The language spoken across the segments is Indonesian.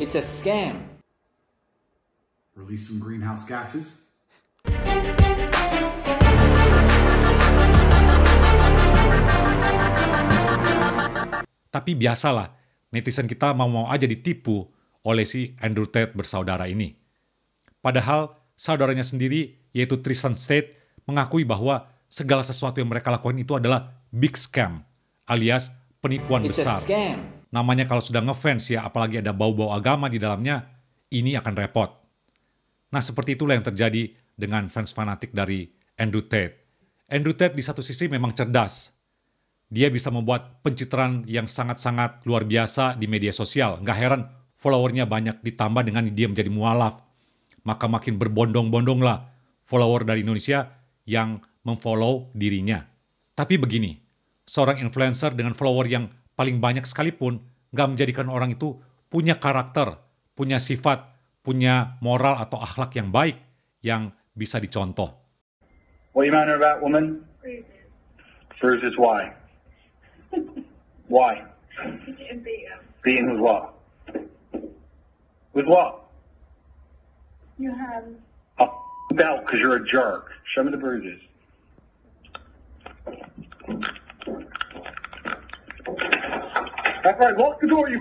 It's a scam. Release some greenhouse gases. Tapi biasalah, netizen kita mau-mau aja ditipu oleh si Andrew Tate bersaudara ini. Padahal saudaranya sendiri, yaitu Tristan Tate, mengakui bahwa segala sesuatu yang mereka lakukan itu adalah big scam, alias penipuan It's a besar. scam. Namanya kalau sudah ngefans ya, apalagi ada bau-bau agama di dalamnya, ini akan repot. Nah, seperti itulah yang terjadi dengan fans fanatik dari Andrew Tate. Andrew Tate di satu sisi memang cerdas. Dia bisa membuat pencitraan yang sangat-sangat luar biasa di media sosial. Nggak heran followernya banyak, ditambah dengan dia menjadi mualaf. Maka makin berbondong-bondonglah follower dari Indonesia yang memfollow dirinya. Tapi begini, seorang influencer dengan follower yang paling banyak sekalipun nggak menjadikan orang itu punya karakter, punya sifat, punya moral atau akhlak yang baik yang bisa dicontoh. What do you matter about woman? Bruises, why? Why? Beaten with what? With what? Your hands. A belt because you're a jerk. Show me the bruises. That's right, lock the door, you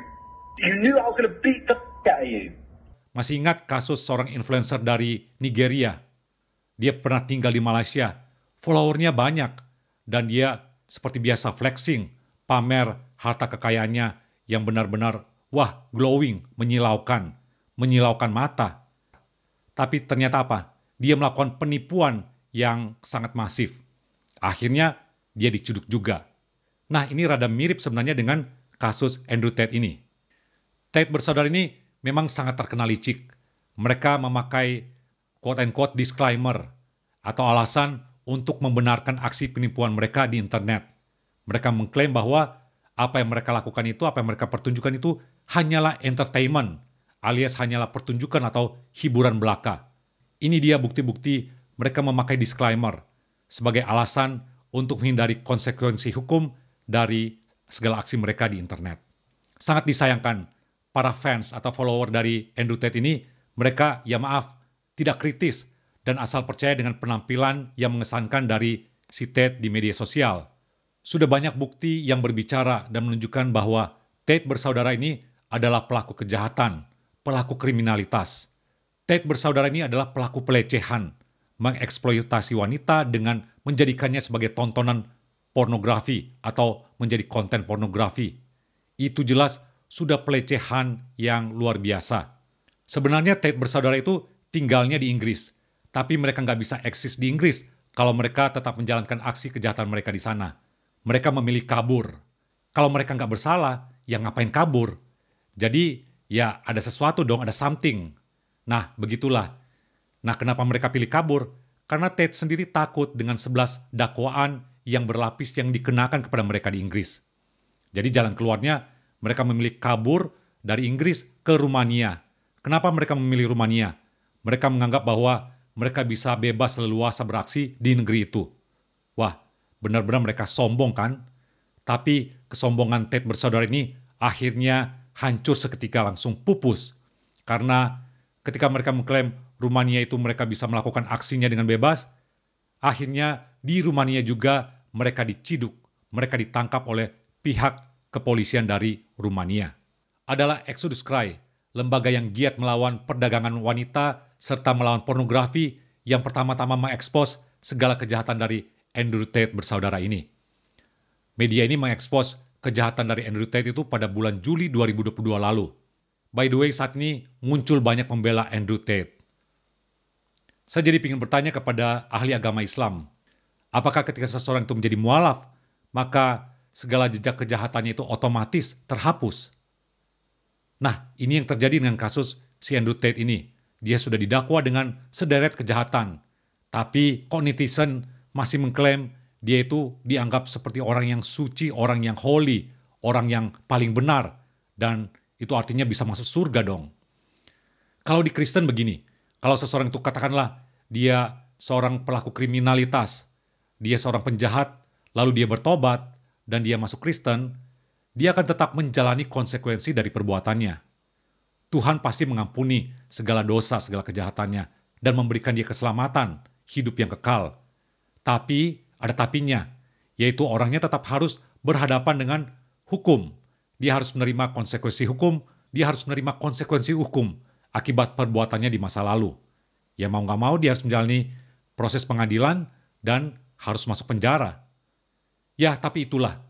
knew I was going to beat the out of you. Masih ingat kasus seorang influencer dari Nigeria? Dia pernah tinggal di Malaysia, followernya banyak, dan dia seperti biasa flexing, pamer harta kekayaannya yang benar-benar, wah, glowing, menyilaukan mata. Tapi ternyata apa? Dia melakukan penipuan yang sangat masif. Akhirnya dia dicuduk juga. Nah, ini rada mirip sebenarnya dengan kasus Andrew Tate ini. Tate bersaudara ini memang sangat terkenal licik. Mereka memakai quote-unquote disclaimer atau alasan untuk membenarkan aksi penipuan mereka di internet. Mereka mengklaim bahwa apa yang mereka lakukan itu, apa yang mereka pertunjukkan itu hanyalah entertainment, alias hanyalah pertunjukan atau hiburan belaka. Ini dia bukti-bukti mereka memakai disclaimer sebagai alasan untuk menghindari konsekuensi hukum dari segala aksi mereka di internet. Sangat disayangkan, para fans atau follower dari Andrew Tate ini, mereka, ya maaf, tidak kritis dan asal percaya dengan penampilan yang mengesankan dari si Tate di media sosial. Sudah banyak bukti yang berbicara dan menunjukkan bahwa Tate bersaudara ini adalah pelaku kejahatan, pelaku kriminalitas. Tate bersaudara ini adalah pelaku pelecehan, mengeksploitasi wanita dengan menjadikannya sebagai tontonan pornografi atau menjadi konten pornografi. Itu jelas sudah pelecehan yang luar biasa. Sebenarnya Tate bersaudara itu tinggalnya di Inggris, tapi mereka nggak bisa eksis di Inggris kalau mereka tetap menjalankan aksi kejahatan mereka di sana. Mereka memilih kabur. Kalau mereka nggak bersalah, ya ngapain kabur? Jadi ya ada sesuatu dong, ada something. Nah, begitulah. Nah, kenapa mereka pilih kabur? Karena Tate sendiri takut dengan 11 dakwaan yang berlapis yang dikenakan kepada mereka di Inggris. Jadi jalan keluarnya, mereka memilih kabur dari Inggris ke Rumania. Kenapa mereka memilih Rumania? Mereka menganggap bahwa mereka bisa bebas leluasa beraksi di negeri itu. Wah, benar-benar mereka sombong kan? Tapi kesombongan Tate bersaudara ini akhirnya hancur seketika, langsung pupus. Karena ketika mereka mengklaim Rumania itu mereka bisa melakukan aksinya dengan bebas, akhirnya di Rumania juga mereka diciduk, mereka ditangkap oleh pihak kepolisian dari Rumania. Adalah Exodus Cry, lembaga yang giat melawan perdagangan wanita serta melawan pornografi yang pertama-tama mengekspos segala kejahatan dari Andrew Tate bersaudara ini. Media ini mengekspos kejahatan dari Andrew Tate itu pada bulan Juli 2022 lalu. By the way, saat ini muncul banyak pembela Andrew Tate. Saya jadi ingin bertanya kepada ahli agama Islam, apakah ketika seseorang itu menjadi mualaf, maka segala jejak kejahatannya itu otomatis terhapus? Nah, ini yang terjadi dengan kasus si Andrew Tate ini. Dia sudah didakwa dengan sederet kejahatan. Tapi kok netizen masih mengklaim dia itu dianggap seperti orang yang suci, orang yang holy, orang yang paling benar. Dan itu artinya bisa masuk surga dong. Kalau di Kristen begini, kalau seseorang itu katakanlah dia seorang pelaku kriminalitas, dia seorang penjahat, lalu dia bertobat, dan dia masuk Kristen, dia akan tetap menjalani konsekuensi dari perbuatannya. Tuhan pasti mengampuni segala dosa, segala kejahatannya, dan memberikan dia keselamatan, hidup yang kekal. Tapi, ada tapinya, yaitu orangnya tetap harus berhadapan dengan hukum. Dia harus menerima konsekuensi hukum, dia harus menerima konsekuensi hukum akibat perbuatannya di masa lalu. Ya mau nggak mau dia harus menjalani proses pengadilan dan harus masuk penjara. Ya, tapi itulah.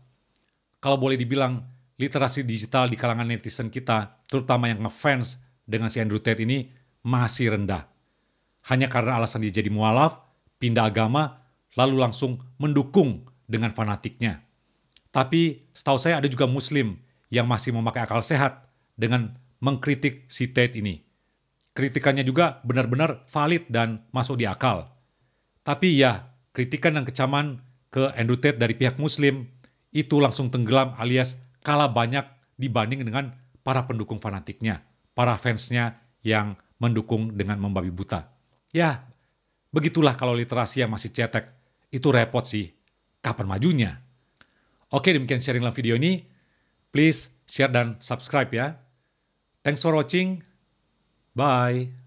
Kalau boleh dibilang, literasi digital di kalangan netizen kita, terutama yang ngefans dengan si Andrew Tate ini, masih rendah. Hanya karena alasan dia jadi mualaf, pindah agama, lalu langsung mendukung dengan fanatiknya. Tapi setahu saya ada juga Muslim yang masih memakai akal sehat dengan mengkritik si Tate ini. Kritikannya juga benar-benar valid dan masuk di akal. Tapi ya, kritikan dan kecaman ke Andrew Tate dari pihak Muslim itu langsung tenggelam alias kalah banyak dibanding dengan para pendukung fanatiknya, para fansnya yang mendukung dengan membabi buta. Ya, begitulah kalau literasi yang masih cetek. Itu repot sih. Kapan majunya? Oke, demikian sharing dalam video ini. Please share dan subscribe ya. Thanks for watching. Bye.